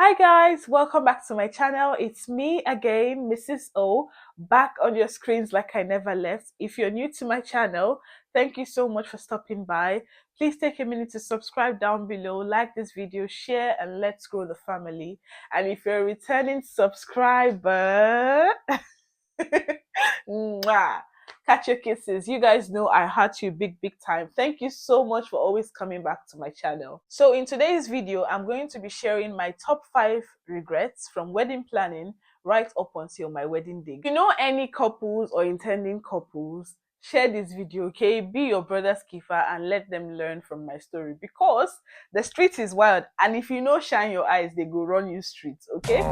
Hi guys, welcome back to my channel. It's me again, Mrs. O, back on your screens like I never left. If you're new to my channel, thank you so much for stopping by. Please take a minute to subscribe down below, like this video, share, and let's grow the family. And if you're a returning subscriber, mwah, catch your kisses. You guys know I heart you big time. Thank you so much for always coming back to my channel. So in today's video, I'm going to be sharing my top 5 regrets from wedding planning right up until my wedding day. If you know any couples or intending couples, share this video, okay? Be your brother's keeper and let them learn from my story, because the street is wild, and if you know shine your eyes, they go run you streets, okay?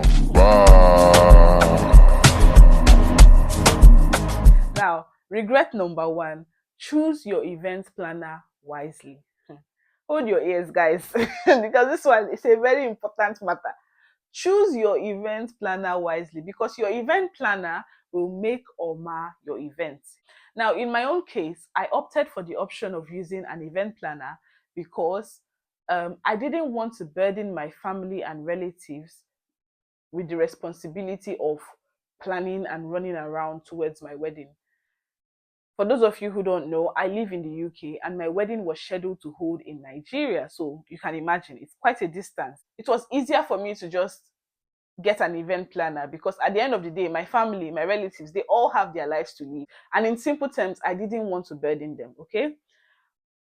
Now, regret number 1, choose your event planner wisely. Hold your ears, guys, because this one is a very important matter. Choose your event planner wisely, because your event planner will make or mar your event. Now, in my own case, I opted for the option of using an event planner because I didn't want to burden my family and relatives with the responsibility of planning and running around towards my wedding. For those of you who don't know, I live in the UK and my wedding was scheduled to hold in Nigeria. So you can imagine it's quite a distance. It was easier for me to just get an event planner, because at the end of the day, my family, my relatives, they all have their lives to live. And in simple terms, I didn't want to burden them, okay?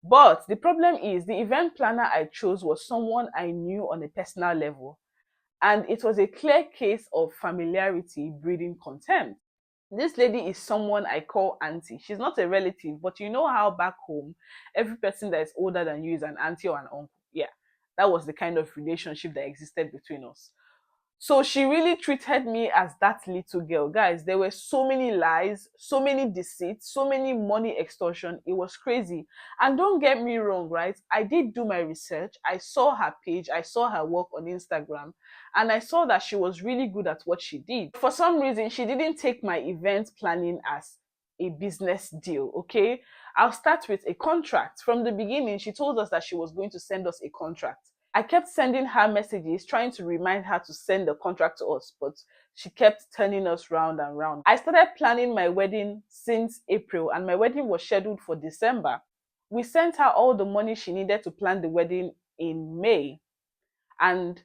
But the problem is the event planner I chose was someone I knew on a personal level. And it was a clear case of familiarity breeding contempt. This lady is someone I call auntie. She's not a relative, but you know how back home, every person that is older than you is an auntie or an uncle. Yeah, that was the kind of relationship that existed between us. So she really treated me as that little girl. Guys, there were so many lies, so many deceits, so many money extortion. It was crazy. And don't get me wrong, right? I did do my research. I saw her page. I saw her work on Instagram. And I saw that she was really good at what she did. For some reason, she didn't take my event planning as a business deal, okay? I'll start with a contract. From the beginning, she told us that she was going to send us a contract. I kept sending her messages trying to remind her to send the contract to us, but she kept turning us round and round. I started planning my wedding since April, and my wedding was scheduled for December. We sent her all the money she needed to plan the wedding in May, and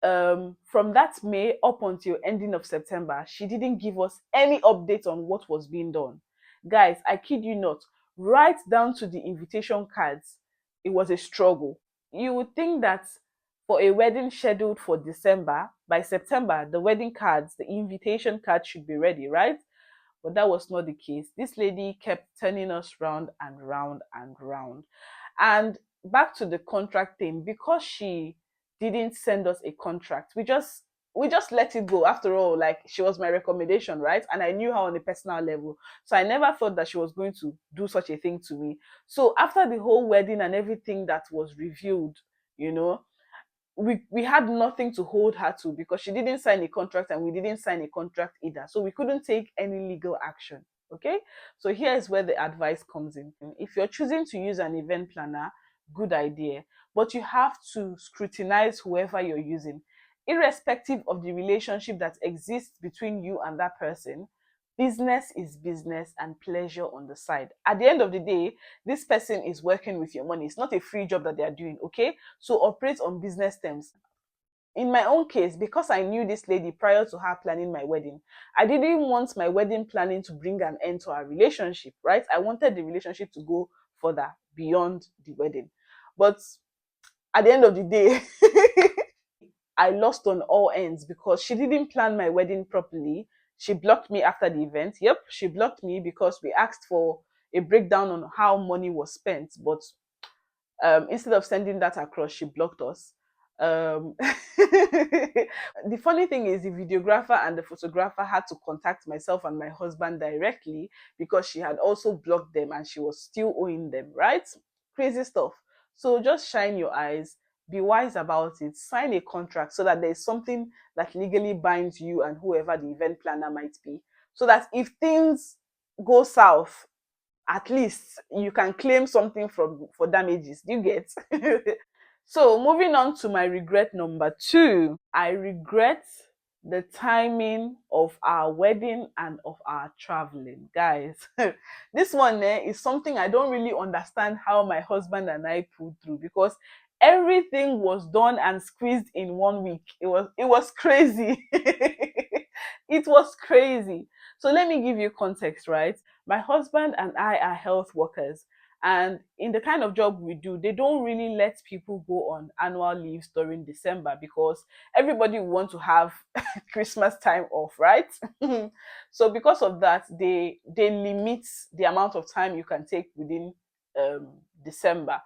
from that May up until ending of September, she didn't give us any update on what was being done. Guys, I kid you not, right down to the invitation cards, it was a struggle. You would think that for a wedding scheduled for December, by September, the wedding cards, the invitation cards should be ready, right? But that was not the case. This lady kept turning us round and round and round. And back to the contract thing, because she didn't send us a contract, we just let it go. After all, like, she was my recommendation, right? And I knew her on a personal level. So I never thought that she was going to do such a thing to me. So after the whole wedding and everything that was revealed, you know, we had nothing to hold her to, because she didn't sign a contract and we didn't sign a contract either. So we couldn't take any legal action. Okay. So here is where the advice comes in. If you're choosing to use an event planner, good idea. But you have to scrutinize whoever you're using. Irrespective of the relationship that exists between you and that person, business is business and pleasure on the side. At the end of the day, this person is working with your money. It's not a free job that they are doing, okay? So operate on business terms. In my own case, because I knew this lady prior to her planning my wedding, I didn't want my wedding planning to bring an end to our relationship, right? I wanted the relationship to go further beyond the wedding. But at the end of the day, I lost on all ends, because she didn't plan my wedding properly. She blocked me after the event. Yep, she blocked me because we asked for a breakdown on how money was spent, but instead of sending that across, she blocked us. The funny thing is, the videographer and the photographer had to contact myself and my husband directly, because she had also blocked them and she was still owing them, right? Crazy stuff. So just shine your eyes, be wise about it, sign a contract so that there's something that legally binds you and whoever the event planner might be, so that if things go south, at least you can claim something for damages. Do you get? So, moving on to my regret number two, I regret the timing of our wedding and of our traveling. Guys, this one is something I don't really understand how my husband and I pulled through, because everything was done and squeezed in 1 week. It was crazy. It was crazy. So let me give you context, right? My husband and I are health workers, and in the kind of job we do, they don't really let people go on annual leaves during December, because everybody wants to have Christmas time off, right? So because of that, they limit the amount of time you can take within December.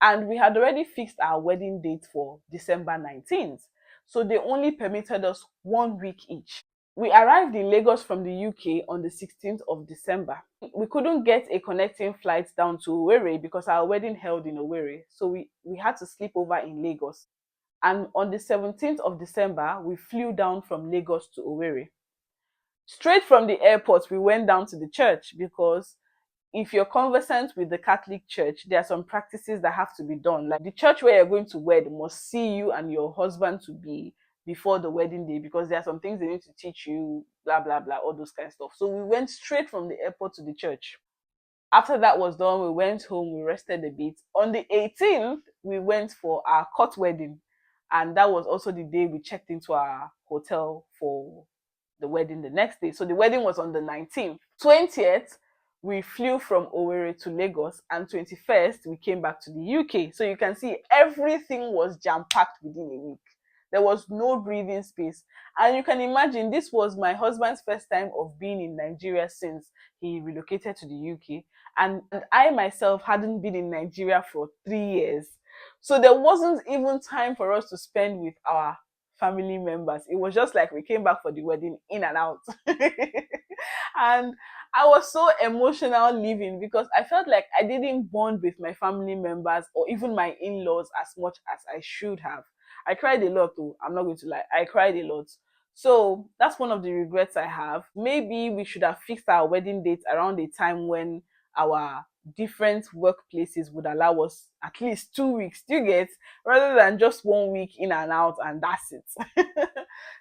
And we had already fixed our wedding date for December 19th. So they only permitted us 1 week each. We arrived in Lagos from the UK on the 16th of December. We couldn't get a connecting flight down to Owerri because our wedding held in Owerri. So we had to sleep over in Lagos. And on the 17th of December, we flew down from Lagos to Owerri. Straight from the airport, we went down to the church, because if you're conversant with the Catholic Church, there are some practices that have to be done. Like, the church where you're going to wed must see you and your husband to be before the wedding day, because there are some things they need to teach you, blah, blah, blah, all those kind of stuff. So we went straight from the airport to the church. After that was done, we went home, we rested a bit. On the 18th, we went for our court wedding. And that was also the day we checked into our hotel for the wedding the next day. So the wedding was on the 19th. 20th, we flew from Owerri to Lagos, and 21st, we came back to the UK. So you can see everything was jam-packed within a week. There was no breathing space. And you can imagine, this was my husband's first time of being in Nigeria since he relocated to the UK. And I myself hadn't been in Nigeria for 3 years. So there wasn't even time for us to spend with our family members. It was just like we came back for the wedding, in and out. And I was so emotional leaving, because I felt like I didn't bond with my family members or even my in-laws as much as I should have. I cried a lot though, I'm not going to lie. I cried a lot. So that's one of the regrets I have. Maybe we should have fixed our wedding date around a time when our different workplaces would allow us at least 2 weeks, do you get, rather than just 1 week in and out and that's it.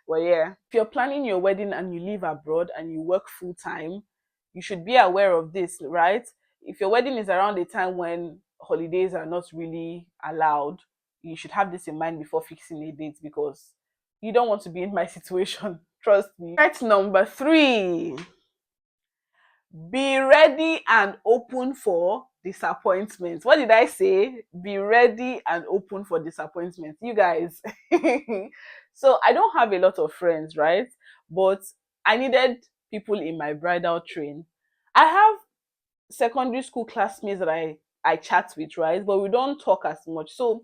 Well, yeah, if you're planning your wedding and you live abroad and you work full time, you should be aware of this, right? If your wedding is around a time when holidays are not really allowed, you should have this in mind before fixing a date, because you don't want to be in my situation. Trust me. Right, number three, be ready and open for disappointment. What did I say? Be ready and open for disappointment. You guys. So I don't have a lot of friends, right? But I needed people in my bridal train. I have secondary school classmates that I chat with, right? But we don't talk as much. So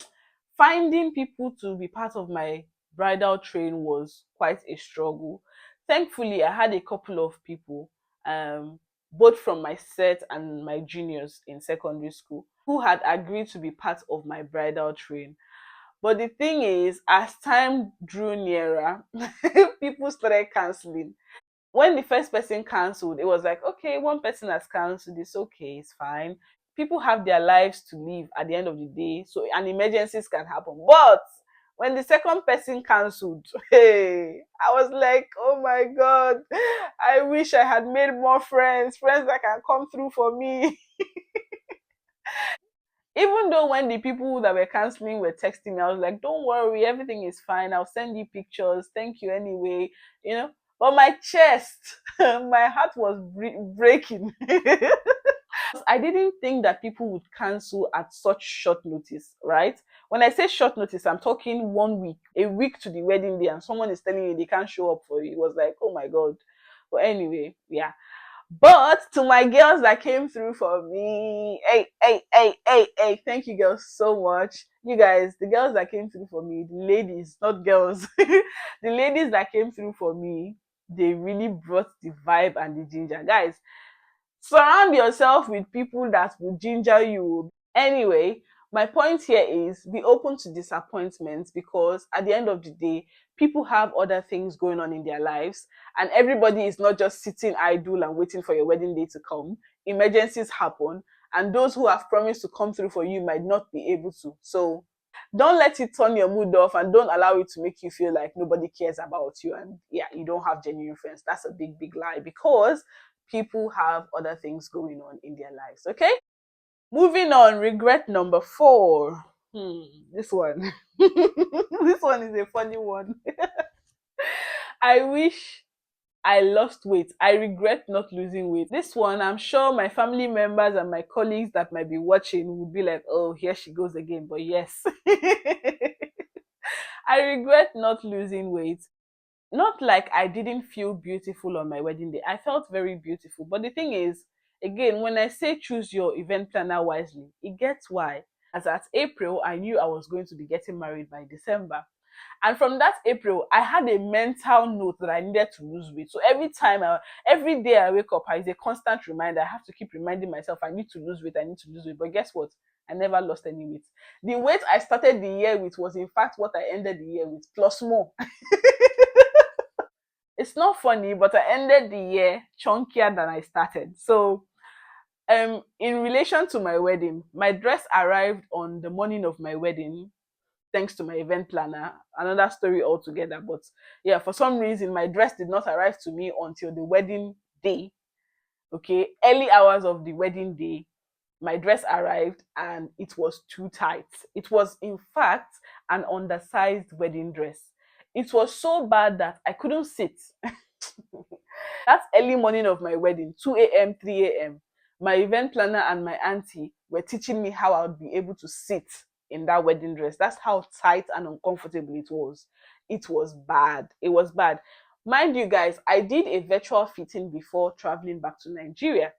finding people to be part of my bridal train was quite a struggle. Thankfully, I had a couple of people, both from my set and my juniors in secondary school, who had agreed to be part of my bridal train. But the thing is, as time drew nearer, people started canceling. When the first person cancelled, it was like, okay, one person has cancelled, it's okay, it's fine. People have their lives to live at the end of the day, so and emergencies can happen. But when the second person cancelled, hey, I was like, oh my god, I wish I had made more friends that can come through for me. Even though when the people that were canceling were texting me, I was like, don't worry, everything is fine. I'll send you pictures. Thank you anyway. You know, but my chest, my heart was breaking. I didn't think that people would cancel at such short notice, right? When I say short notice, I'm talking 1 week, a week to the wedding day, and someone is telling you they can't show up for you. It was like, oh my God. But anyway, yeah. But to my girls that came through for me, hey, thank you girls so much. You guys, the girls that came through for me, the ladies, not girls, the ladies that came through for me, they really brought the vibe and the ginger. Guys, surround yourself with people that will ginger you. Anyway, my point here is be open to disappointments, because at the end of the day, people have other things going on in their lives, and everybody is not just sitting idle and waiting for your wedding day to come. Emergencies happen, and those who have promised to come through for you might not be able to. So Don't let it turn your mood off, and don't allow it to make you feel like nobody cares about you and yeah, you don't have genuine friends. That's a big, big lie because people have other things going on in their lives. Okay? Moving on, regret number 4. This one. This one is a funny one. I wish I lost weight. I regret not losing weight. This one, I'm sure my family members and my colleagues that might be watching would be like, oh, here she goes again. But yes, I regret not losing weight. Not like I didn't feel beautiful on my wedding day. I felt very beautiful. But the thing is, again, when I say choose your event planner wisely, it gets why. As at April, I knew I was going to be getting married by December. And from that April, I had a mental note that I needed to lose weight. So every day I wake up, it's a constant reminder. I have to keep reminding myself I need to lose weight. I need to lose weight. But guess what? I never lost any weight. The weight I started the year with was in fact what I ended the year with, plus more. It's not funny, but I ended the year chunkier than I started. So, in relation to my wedding, my dress arrived on the morning of my wedding, thanks to my event planner. Another story altogether. But yeah, for some reason, my dress did not arrive to me until the wedding day. Okay, early hours of the wedding day, my dress arrived and it was too tight. It was, in fact, an undersized wedding dress. It was so bad that I couldn't sit. That early morning of my wedding, 2 a.m., 3 a.m., my event planner and my auntie were teaching me how I would be able to sit in that wedding dress. That's how tight and uncomfortable it was. It was bad. It was bad. Mind you guys, I did a virtual fitting before traveling back to Nigeria.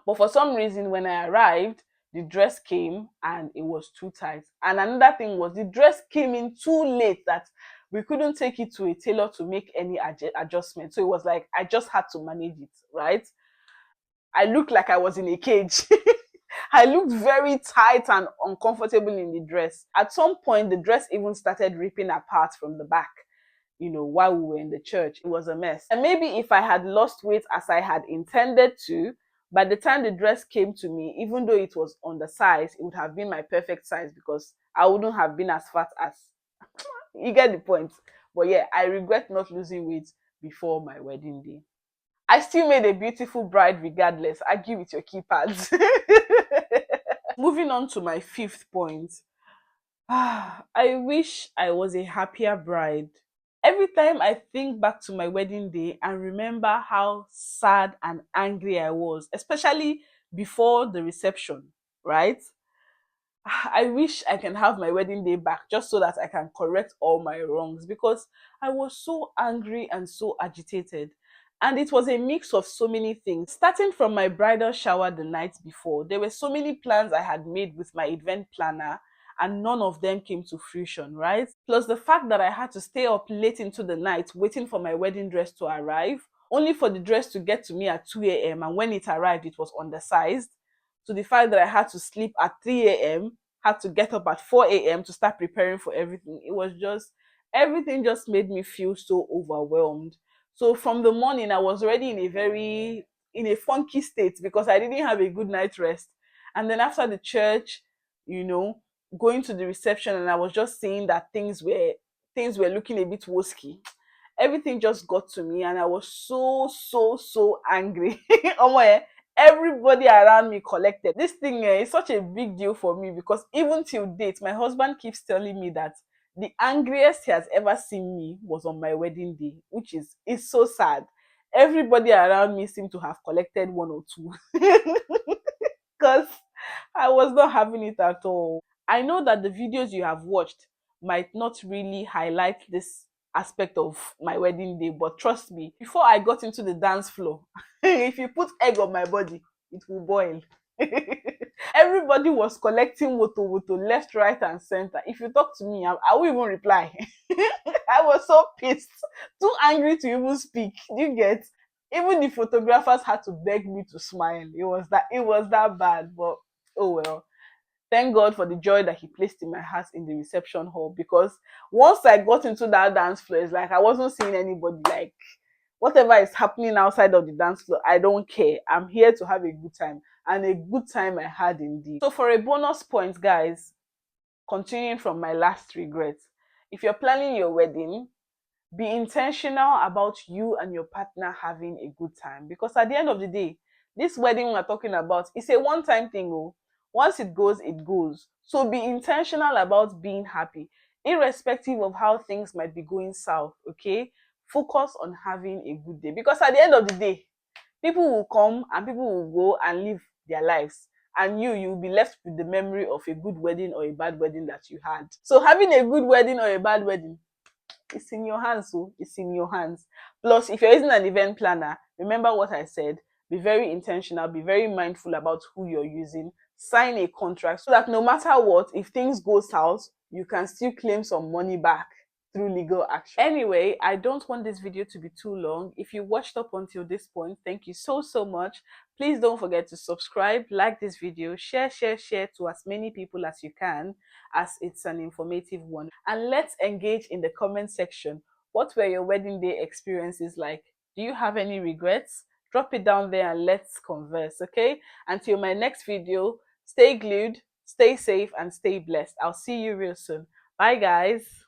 But for some reason, when I arrived, the dress came and it was too tight. And another thing was the dress came in too late that we couldn't take it to a tailor to make any adjustment. So it was like I just had to manage it, right? I looked like I was in a cage. I looked very tight and uncomfortable in the dress. At some point, the dress even started ripping apart from the back, while we were in the church. It was a mess. And maybe if I had lost weight as I had intended to, by the time the dress came to me, even though it was on the size, it would have been my perfect size because I wouldn't have been as fat as. You get the point. But yeah, I regret not losing weight before my wedding day. I still made a beautiful bride regardless. Argue with your keypads. Moving on to my 5th point. I wish I was a happier bride. Every time I think back to my wedding day and remember how sad and angry I was, especially before the reception, right? I wish I can have my wedding day back just so that I can correct all my wrongs because I was so angry and so agitated. And it was a mix of so many things. Starting from my bridal shower the night before, there were so many plans I had made with my event planner and none of them came to fruition, right? Plus the fact that I had to stay up late into the night waiting for my wedding dress to arrive, only for the dress to get to me at 2 a.m. and when it arrived, it was undersized. To the fact that I had to sleep at 3 a.m., had to get up at 4 a.m. to start preparing for everything. It was just, everything just made me feel so overwhelmed. So from the morning, I was already in a funky state because I didn't have a good night rest. And then after the church, you know, going to the reception and I was just seeing that things were looking a bit wosky. Everything just got to me and I was so, so, so angry. Omo, everybody around me collected. This thing is such a big deal for me because even till date, my husband keeps telling me that the angriest he has ever seen me was on my wedding day, which is so sad. Everybody around me seemed to have collected one or two because I was not having it at all. I know that the videos you have watched might not really highlight this aspect of my wedding day, but trust me, before I got into the dance floor, if you put egg on my body, it will boil. Everybody was collecting woto left, right, and center. If you talk to me, I won't even reply. I was so pissed, too angry to even speak. Do you get? Even the photographers had to beg me to smile. It was that bad, but oh well. Thank God for the joy that he placed in my heart in the reception hall because once I got into that dance floor, it's like I wasn't seeing anybody. Like whatever is happening outside of the dance floor, I don't care. I'm here to have a good time, and a good time I had indeed. So for a bonus point, guys, continuing from my last regret, if you're planning your wedding, be intentional about you and your partner having a good time, because at the end of the day, this wedding we're talking about is a one-time thing. Oh, once it goes, it goes. So be intentional about being happy, irrespective of how things might be going south. Okay, focus on having a good day, because at the end of the day, people will come and people will go and live their lives, and you'll be left with the memory of a good wedding or a bad wedding that you had. So having a good wedding or a bad wedding, it's in your hands. So it's in your hands. Plus, if you're using an event planner, remember what I said. Be very intentional, be very mindful about who you're using. Sign a contract so that no matter what, if things go south, you can still claim some money back through legal action. Anyway, I don't want this video to be too long. If you watched up until this point, thank you so much. Please don't forget to subscribe, like this video, share to as many people as you can, as it's an informative one. And let's engage in the comment section. What were your wedding day experiences like? Do you have any regrets? Drop it down there and let's converse, okay? Until my next video, stay glued, stay safe, and stay blessed. I'll see you real soon. Bye, guys.